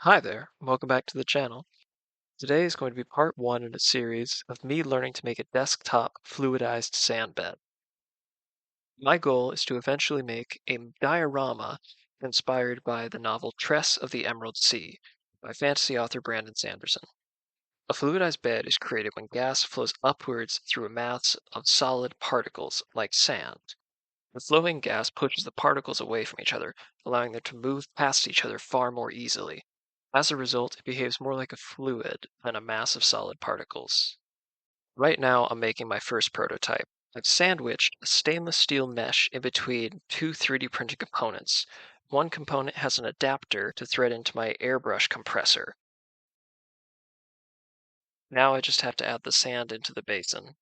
Hi there, welcome back to the channel. Today is going to be part one in a series of me learning to make a desktop fluidized sand bed. My goal is to eventually make a diorama inspired by the novel Tress of the Emerald Sea by fantasy author Brandon Sanderson. A fluidized bed is created when gas flows upwards through a mass of solid particles like sand. The flowing gas pushes the particles away from each other, allowing them to move past each other far more easily. As a result, it behaves more like a fluid than a mass of solid particles. Right now, I'm making my first prototype. I've sandwiched a stainless steel mesh in between two 3D printed components. One component has an adapter to thread into my airbrush compressor. Now I just have to add the sand into the basin.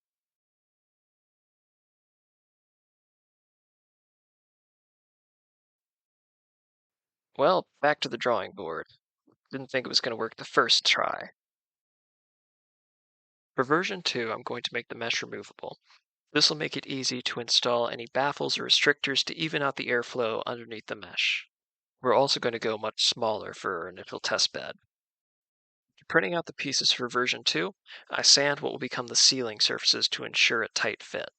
Well, back to the drawing board. Didn't think it was going to work the first try. For version 2, I'm going to make the mesh removable. This will make it easy to install any baffles or restrictors to even out the airflow underneath the mesh. We're also going to go much smaller for our initial test bed. Printing out the pieces for version 2, I sand what will become the ceiling surfaces to ensure a tight fit.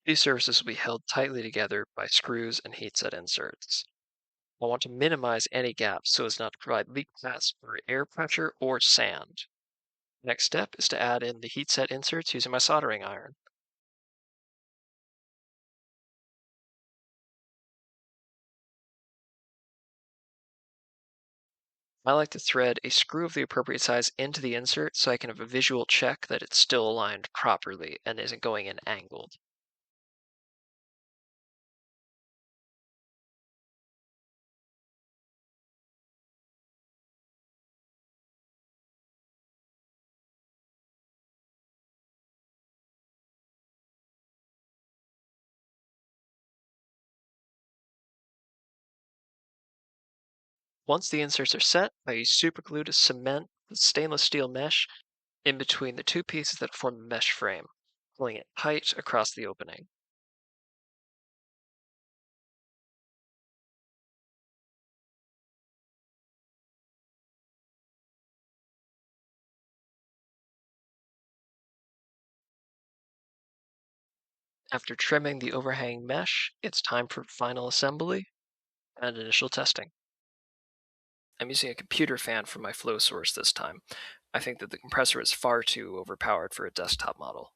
These surfaces will be held tightly together by screws and heat set inserts. I want to minimize any gaps so as not to provide leak paths for air pressure or sand. Next step is to add in the heat set inserts using my soldering iron. I like to thread a screw of the appropriate size into the insert so I can have a visual check that it's still aligned properly and isn't going in angled. Once the inserts are set, I use superglue to cement the stainless steel mesh in between the two pieces that form the mesh frame, pulling it tight across the opening. After trimming the overhanging mesh, it's time for final assembly and initial testing. I'm using a computer fan for my flow source this time. I think that the compressor is far too overpowered for a desktop model.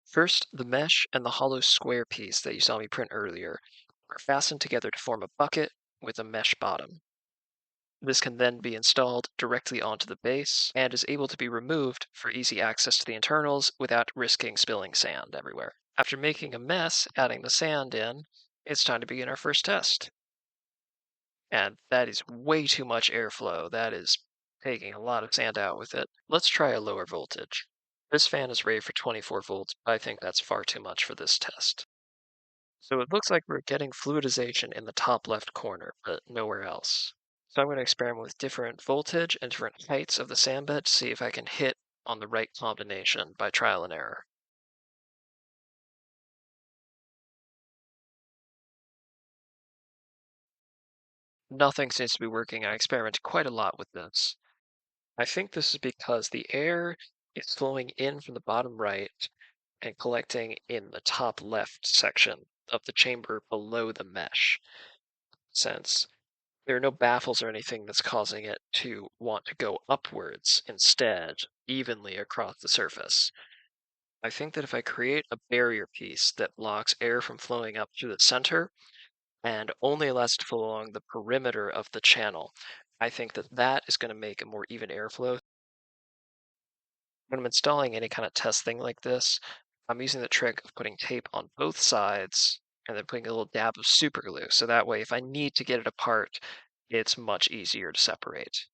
First, the mesh and the hollow square piece that you saw me print earlier are fastened together to form a bucket with a mesh bottom. This can then be installed directly onto the base and is able to be removed for easy access to the internals without risking spilling sand everywhere. After making a mess, adding the sand in, it's time to begin our first test. And that is way too much airflow. That is taking a lot of sand out with it. Let's try a lower voltage. This fan is rated for 24 volts, but I think that's far too much for this test. So it looks like we're getting fluidization in the top left corner, but nowhere else. So I'm going to experiment with different voltage and different heights of the sand bed to see if I can hit on the right combination by trial and error. Nothing seems to be working. I experimented quite a lot with this. I think this is because the air is flowing in from the bottom right and collecting in the top left section of the chamber below the mesh. Since there are no baffles or anything that's causing it to want to go upwards instead, evenly across the surface. I think that if I create a barrier piece that blocks air from flowing up through the center and only allows it to flow along the perimeter of the channel, I think that that is going to make a more even airflow. When I'm installing any kind of test thing like this, I'm using the trick of putting tape on both sides and then putting a little dab of super glue. So that way, if I need to get it apart, it's much easier to separate.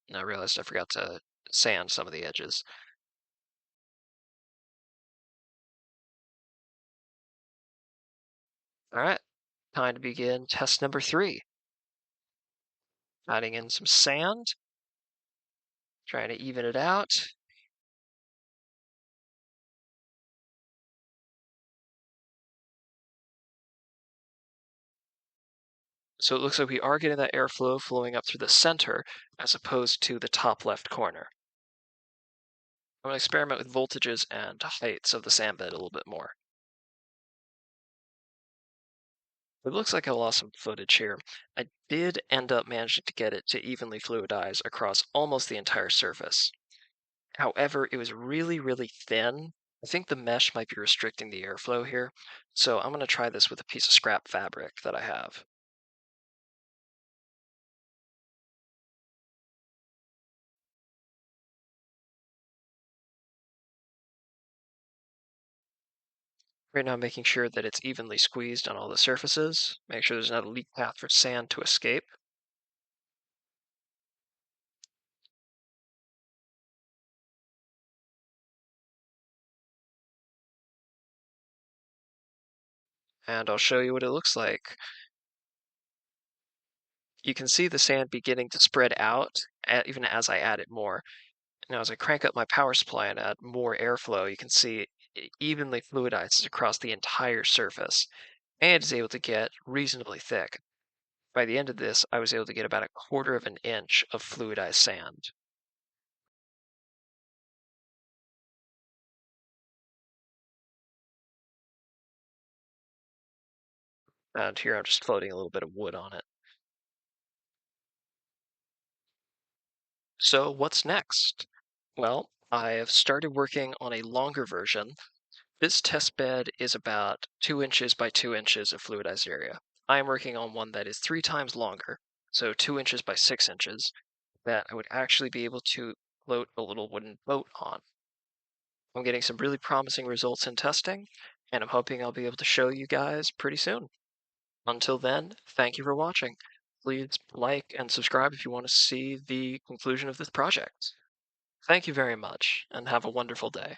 And I realized I forgot to sand some of the edges. All right, time to begin test number 3. Adding in some sand, trying to even it out. So it looks like we are getting that airflow flowing up through the center as opposed to the top left corner. I'm going to experiment with voltages and heights of the sand bed a little bit more. It looks like I lost some footage here. I did end up managing to get it to evenly fluidize across almost the entire surface. However, it was really, really thin. I think the mesh might be restricting the airflow here, so I'm going to try this with a piece of scrap fabric that I have. Right now, I'm making sure that it's evenly squeezed on all the surfaces. Make sure there's not a leak path for sand to escape. And I'll show you what it looks like. You can see the sand beginning to spread out even as I add it more. Now, as I crank up my power supply and add more airflow, you can see it evenly fluidizes across the entire surface and is able to get reasonably thick. By the end of this, I was able to get about a quarter of an inch of fluidized sand. And here I'm just floating a little bit of wood on it. So what's next? Well, I have started working on a longer version. This test bed is about 2 inches by 2 inches of fluidized area. I am working on one that is 3 times longer, so 2 inches by 6 inches, that I would actually be able to float a little wooden boat on. I'm getting some really promising results in testing, and I'm hoping I'll be able to show you guys pretty soon. Until then, thank you for watching. Please like and subscribe if you want to see the conclusion of this project. Thank you very much, and have a wonderful day.